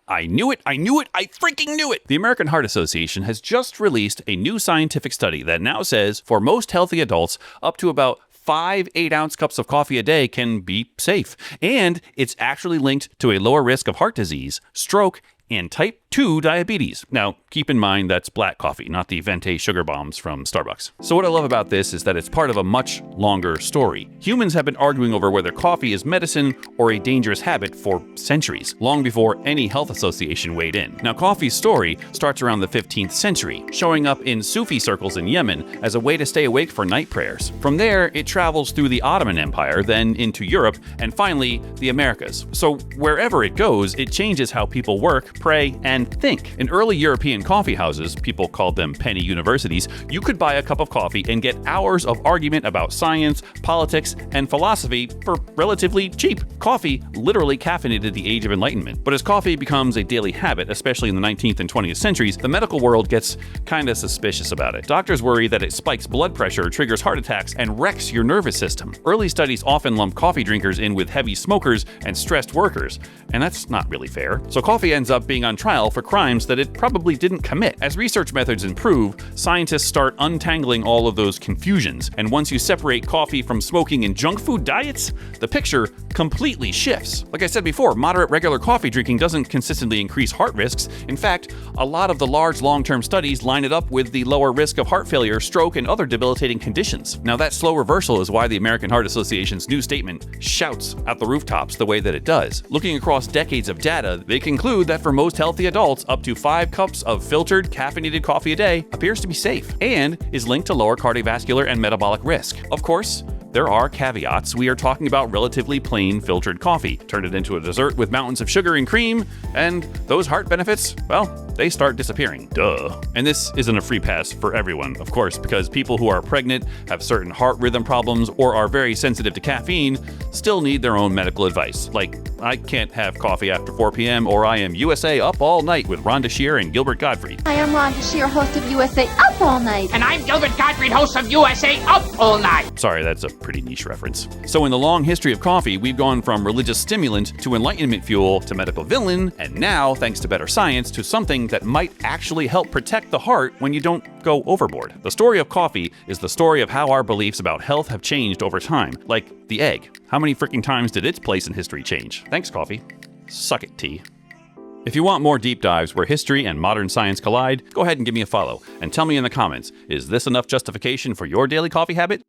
I knew it, I freaking knew it! The American Heart Association has just released a new scientific study that now says for most healthy adults, up to about 5 8-ounce cups of coffee a day can be safe. And it's actually linked to a lower risk of heart disease, stroke, and type 2 diabetes. Now, keep in mind that's black coffee, not the Venti sugar bombs from Starbucks. So what I love about this is that it's part of a much longer story. Humans have been arguing over whether coffee is medicine or a dangerous habit for centuries, long before any health association weighed in. Now, coffee's story starts around the 15th century, showing up in Sufi circles in Yemen as a way to stay awake for night prayers. From there, it travels through the Ottoman Empire, then into Europe, and finally, the Americas. So wherever it goes, it changes how people work, pray, and think. In early European coffee houses, people called them penny universities, you could buy a cup of coffee and get hours of argument about science, politics, and philosophy for relatively cheap. Coffee literally caffeinated the Age of Enlightenment. But as coffee becomes a daily habit, especially in the 19th and 20th centuries, the medical world gets kinda suspicious about it. Doctors worry that it spikes blood pressure, triggers heart attacks, and wrecks your nervous system. Early studies often lump coffee drinkers in with heavy smokers and stressed workers, and that's not really fair. So coffee ends up being on trial for crimes that it probably didn't commit. As research methods improve, scientists start untangling all of those confusions, and once you separate coffee from smoking and junk food diets, the picture completely shifts. Like I said before, moderate regular coffee drinking doesn't consistently increase heart risks. In fact, a lot of the large long-term studies line it up with the lower risk of heart failure, stroke, and other debilitating conditions. Now, that slow reversal is why the American Heart Association's new statement shouts out the rooftops the way that it does. Looking across decades of data, they conclude that for most healthy adults, up to 5 cups of filtered, caffeinated coffee a day appears to be safe and is linked to lower cardiovascular and metabolic risk. Of course, there are caveats. We are talking about relatively plain filtered coffee. Turn it into a dessert with mountains of sugar and cream, and those heart benefits, well, they start disappearing. Duh. And this isn't a free pass for everyone, of course, because people who are pregnant, have certain heart rhythm problems, or are very sensitive to caffeine still need their own medical advice. Like, I can't have coffee after 4 p.m. or I am USA Up All Night with Rhonda Shear and Gilbert Gottfried. I am Rhonda Shear, host of USA Up All Night. And I'm Gilbert Gottfried, host of USA Up All Night. Sorry, that's a pretty niche reference. So in the long history of coffee, we've gone from religious stimulant to enlightenment fuel to medical villain, and now, thanks to better science, to something that might actually help protect the heart when you don't go overboard. The story of coffee is the story of how our beliefs about health have changed over time, like the egg. How many freaking times did its place in history change? Thanks, coffee. Suck it, tea. If you want more deep dives where history and modern science collide, go ahead and give me a follow, and tell me in the comments, is this enough justification for your daily coffee habit?